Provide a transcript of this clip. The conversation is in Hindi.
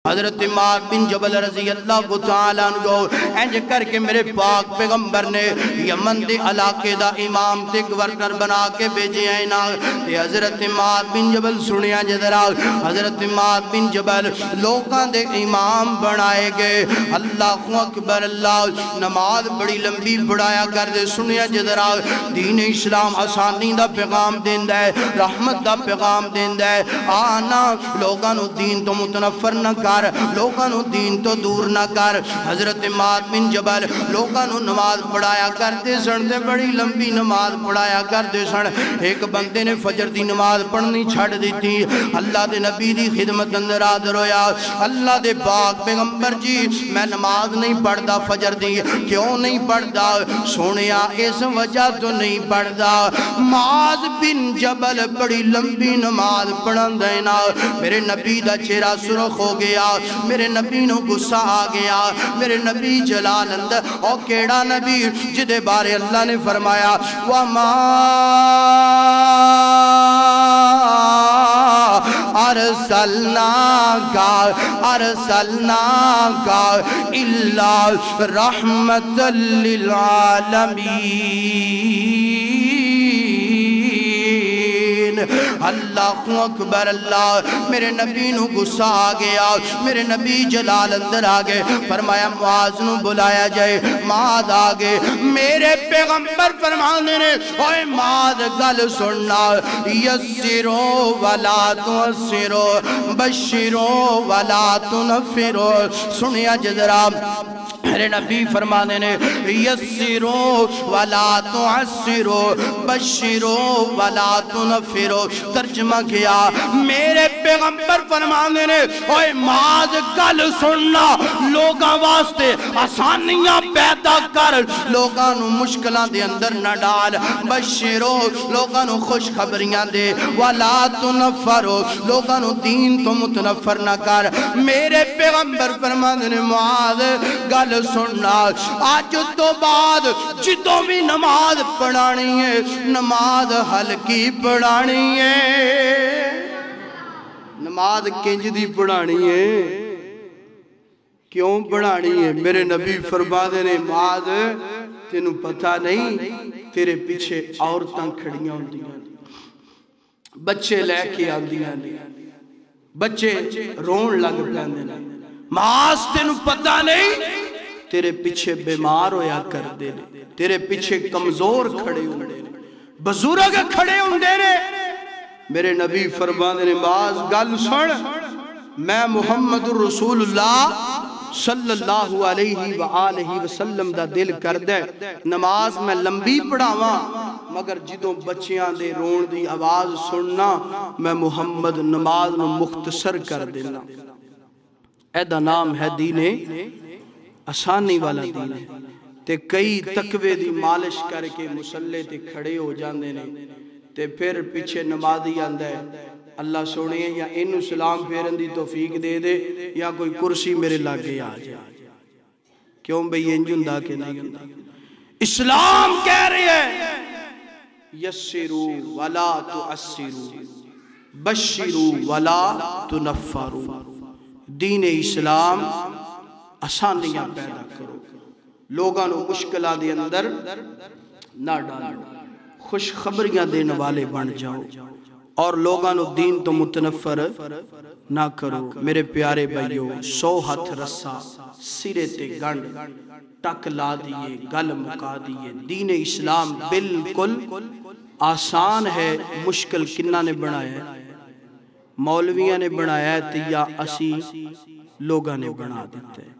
हजरत मुआज़ बिन जबल रज़ी अल्लाह तआला अन्हु इंज करके मेरे पाक पैगंबर ने यमन के इलाके दा इमाम ते गवर्नर बना के भेजे हैं ना। हजरत मुआज़ बिन जबल सुनिया जरा, हजरत मुआज़ बिन जबल लोगों दे इमाम बनाए गए। अल्लाहु अकबर अल्लाह। नमाज बड़ी लंबी पढ़ाया करते। सुनिया जरा, दीन इस्लाम आसानी का पैगाम देंदा है, रहमत का पैगाम देंदा है। आना लोगों को दीन तो मुतनफर न कर, लोगों को दीन तो दूर ना कर। हजरत मुआज़ बिन जबल लोगों को नमाज पढ़ाया करते सन, बड़ी लंबी नमाज पढ़ाया करते सन। एक बंदे ने फजर की नमाज पढ़नी छड़ दी। अल्लाह के नबी की खिदमत अंदर हाज़र होया। अल्लाह के पाक पैगंबर जी, मैं नमाज नहीं पढ़ता फजर दी। क्यों नहीं पढ़ता? सोनिया इस वजह तो नहीं पढ़ता, मुआज़ बिन जबल बड़ी लंबी नमाज पढ़न देना। मेरे नबी का चेहरा सुरख हो गया, मेरे नबी को गुस्सा आ गया। मेरे नबी जलाल अंदर और केड़ा नबी जिदे बारे अल्लाह ने फरमाया वमा अरसलनाका इल्ला रहमतल लिल आलमीन। अल्लाहु अकबर अल्लाह। मेरे नबी को गुस्सा आ गया, मेरे नबी जलाल अंदर आ गए। फरमाया मुआज़ को बुलाया जाए। मुआज़ आ गए। मेरे पैगंबर फरमाते ने, ओए मुआज़ गल सुनना, यस्सिरो वला तुअस्सिरो बश्शिरो वला तुनफ्फिरो। सुनिया जरा, मेरे नबी फरमाने ने यस्सिरो वला तुअस्सिरो बश्शिरो वला तुनफ्फिरो। तर्जुमा किया, मेरे पैगंबर फरमाने ने, ओए मुआज़ गल सुनना, लोगों वास्ते आसानियां पैदा कर, लोगों को मुश्किलों के अंदर न डाल। बश्शिरो, लोगों को खुशखबरियां दे। वला तुनफ्फिरो, लोगों को दीन तो मुतनफर न कर। मेरे पैगंबर फरमाने ने, मुआज़ गल सुनना, आज तो बाद जिदों भी नमाज पढ़ानी है, नमाज हल्की पढ़ानी है। नमाज किंज दी पढ़ानी है, क्यों पढ़ानी है? मेरे नबी फरमाते ने, मुआज़ तेनू पता नहीं, तेरे पीछे औरतां खड़ियां होंदियां, बच्चे लैके आंदियां ने, बच्चे रोन लग पैंदे ने। मुआज़ तेनू पता नहीं, तेरे पीछे बीमार होया करते ने, तेरे पीछे कमजोर खड़े होंदे ने, बुजुर्ग खड़े होंदे ने। मेरे नबी फरमाते ने, मुआज़ गल सुन, मैं मुहम्मदुर रसूलुल्लाह सल्लल्लाहु अलैहि व आलिहि वसल्लम दा दिल करदा नमाज मैं लंबी पढ़ावा, मगर जिदों बच्चियां दे रोण दी आवाज सुनना, मैं मुहम्मद नमाज नूं मुख्तसर कर देना। एदा नाम है दीने आसानी वाला दीन है। ते कई तकवे दी मालिश करके मुसल्ले ते खड़े हो जाते ने, ते फिर पीछे नमाजी आंदा है, अल्लाह सोने या इनू सलाम फेरन दी तौफीक दे दे, या कोई कुर्सी मेरे लागे आ जाए। क्यों बई इंज हुंदा कि नहीं हुंदा? इस्लाम कह रहे हैं यस्सिरू वला तुअस्सिरू बश्शिरू वला तुनफ्फिरू। दीन इस्लाम आसानियां पैदा करो, लोगों को मुश्किलों के अंदर ना डालो, खुशखबरियां देने वाले बन जाओ और लोगों को दीन तो मुतनफर ना करो। मेरे प्यारे भाइयों, 100 हथ रस्सा सिरे ते गंढ टक ला दिए, गल मुका दिए। दीन इस्लाम बिल्कुल आसान है। मुश्किल किन्ना ने बनाया? मौलवियां ने बनाया है या असी लोगों ने बना दिता है।